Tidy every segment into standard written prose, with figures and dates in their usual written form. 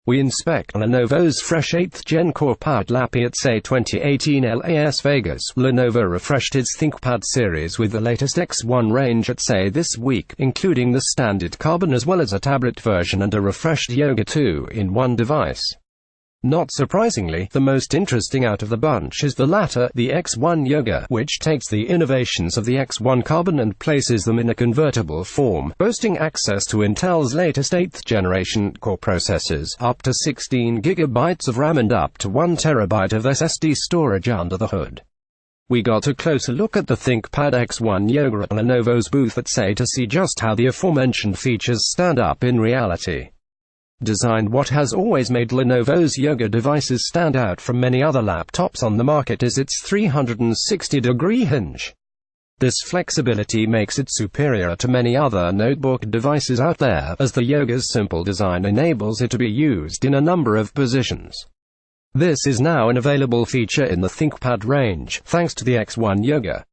We inspect Lenovo's fresh 8th Gen Core-powered Lappy at SAE 2018 Las Vegas. Lenovo refreshed its ThinkPad series with the latest X1 range at SAE this week, including the standard Carbon as well as a tablet version and a refreshed Yoga 2-in-1 device. Not surprisingly, the most interesting out of the bunch is the latter, the X1 Yoga, which takes the innovations of the X1 Carbon and places them in a convertible form, boasting access to Intel's latest 8th generation core processors, up to 16 GB of RAM and up to 1 TB of SSD storage under the hood. We got a closer look at the ThinkPad X1 Yoga at Lenovo's booth at SAE to see just how the aforementioned features stand up in reality. Designed what has always made Lenovo's Yoga devices stand out from many other laptops on the market is its 360-degree hinge. This flexibility makes it superior to many other notebook devices out there, as the Yoga's simple design enables it to be used in a number of positions. This is now an available feature in the ThinkPad range, thanks to the X1 Yoga.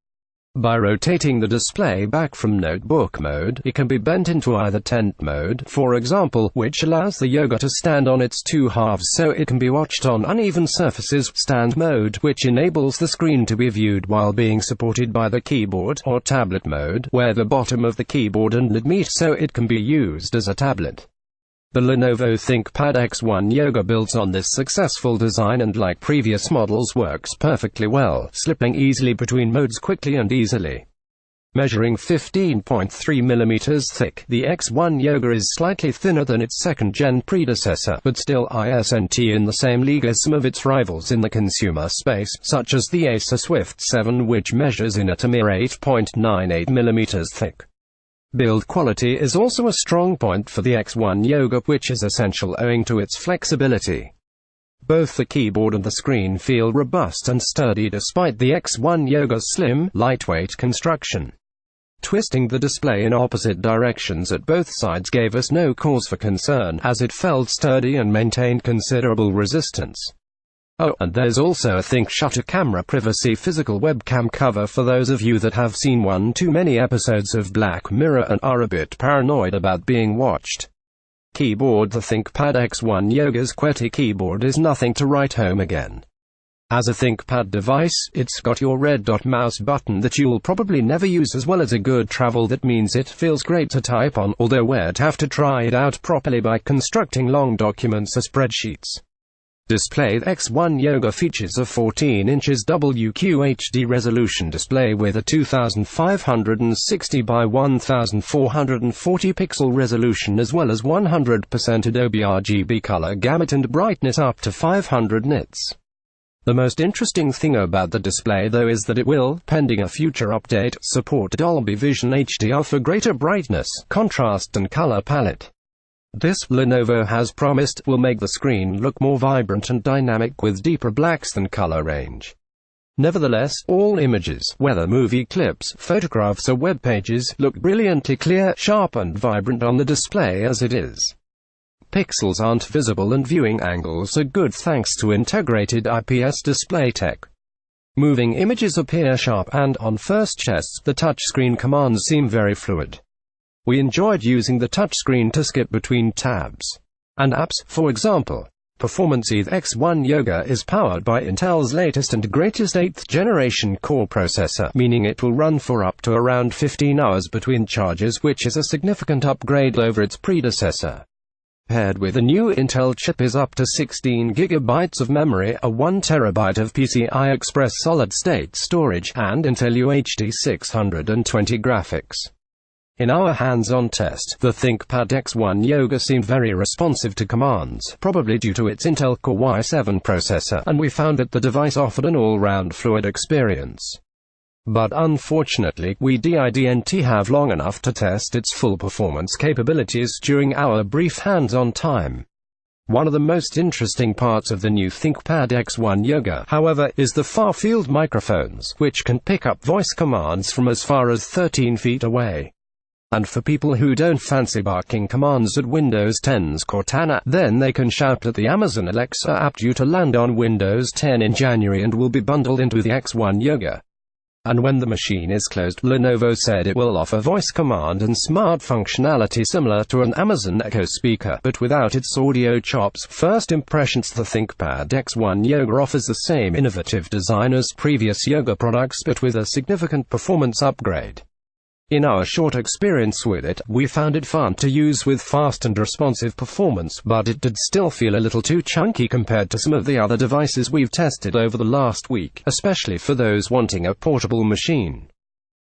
By rotating the display back from notebook mode, it can be bent into either tent mode, for example, which allows the Yoga to stand on its two halves so it can be watched on uneven surfaces, stand mode, which enables the screen to be viewed while being supported by the keyboard, or tablet mode, where the bottom of the keyboard and lid meet so it can be used as a tablet. The Lenovo ThinkPad X1 Yoga builds on this successful design and, like previous models, works perfectly well, slipping easily between modes quickly and easily. Measuring 15.3 mm thick, the X1 Yoga is slightly thinner than its second-gen predecessor, but still isn't in the same league as some of its rivals in the consumer space, such as the Acer Swift 7, which measures in at a mere 8.98 mm thick. Build quality is also a strong point for the X1 Yoga, which is essential owing to its flexibility. Both the keyboard and the screen feel robust and sturdy despite the X1 Yoga's slim, lightweight construction. Twisting the display in opposite directions at both sides gave us no cause for concern, as it felt sturdy and maintained considerable resistance. Oh, and there's also a Think Shutter Camera Privacy physical webcam cover for those of you that have seen one too many episodes of Black Mirror and are a bit paranoid about being watched. Keyboard: the ThinkPad X1 Yoga's QWERTY keyboard is nothing to write home again. As a ThinkPad device, it's got your red dot mouse button that you'll probably never use, as well as a good travel that means it feels great to type on, although we'd have to try it out properly by constructing long documents or spreadsheets. Display: X1 Yoga features a 14 inches WQHD resolution display with a 2560 by 1440 pixel resolution, as well as 100% Adobe RGB color gamut and brightness up to 500 nits. The most interesting thing about the display, though, is that it will, pending a future update, support Dolby Vision HDR for greater brightness, contrast and color palette. This, Lenovo has promised, will make the screen look more vibrant and dynamic with deeper blacks than color range. Nevertheless, all images, whether movie clips, photographs or web pages, look brilliantly clear, sharp and vibrant on the display as it is. Pixels aren't visible and viewing angles are good thanks to integrated IPS display tech. Moving images appear sharp and, on first chest, the touchscreen commands seem very fluid. We enjoyed using the touchscreen to skip between tabs and apps, for example. Performance: the X1 Yoga is powered by Intel's latest and greatest 8th generation core processor, meaning it will run for up to around 15 hours between charges, which is a significant upgrade over its predecessor. Paired with a new Intel chip is up to 16 GB of memory, a 1 TB of PCI Express solid-state storage, and Intel UHD 620 graphics. In our hands-on test, the ThinkPad X1 Yoga seemed very responsive to commands, probably due to its Intel Core i7 processor, and we found that the device offered an all-round fluid experience. But unfortunately, we didn't have long enough to test its full performance capabilities during our brief hands-on time. One of the most interesting parts of the new ThinkPad X1 Yoga, however, is the far-field microphones, which can pick up voice commands from as far as 13 feet away. And for people who don't fancy barking commands at Windows 10's Cortana, then they can shout at the Amazon Alexa app due to land on Windows 10 in January and will be bundled into the X1 Yoga. And when the machine is closed, Lenovo said it will offer voice command and smart functionality similar to an Amazon Echo speaker, but without its audio chops. First impressions: the ThinkPad X1 Yoga offers the same innovative design as previous Yoga products, but with a significant performance upgrade. In our short experience with it, we found it fun to use with fast and responsive performance, but it did still feel a little too chunky compared to some of the other devices we've tested over the last week, especially for those wanting a portable machine.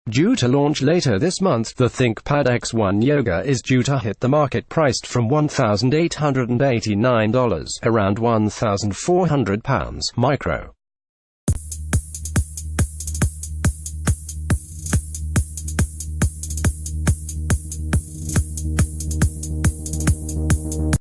Due to launch later this month, the ThinkPad X1 Yoga is due to hit the market priced from $1,889, around £1,400 micro.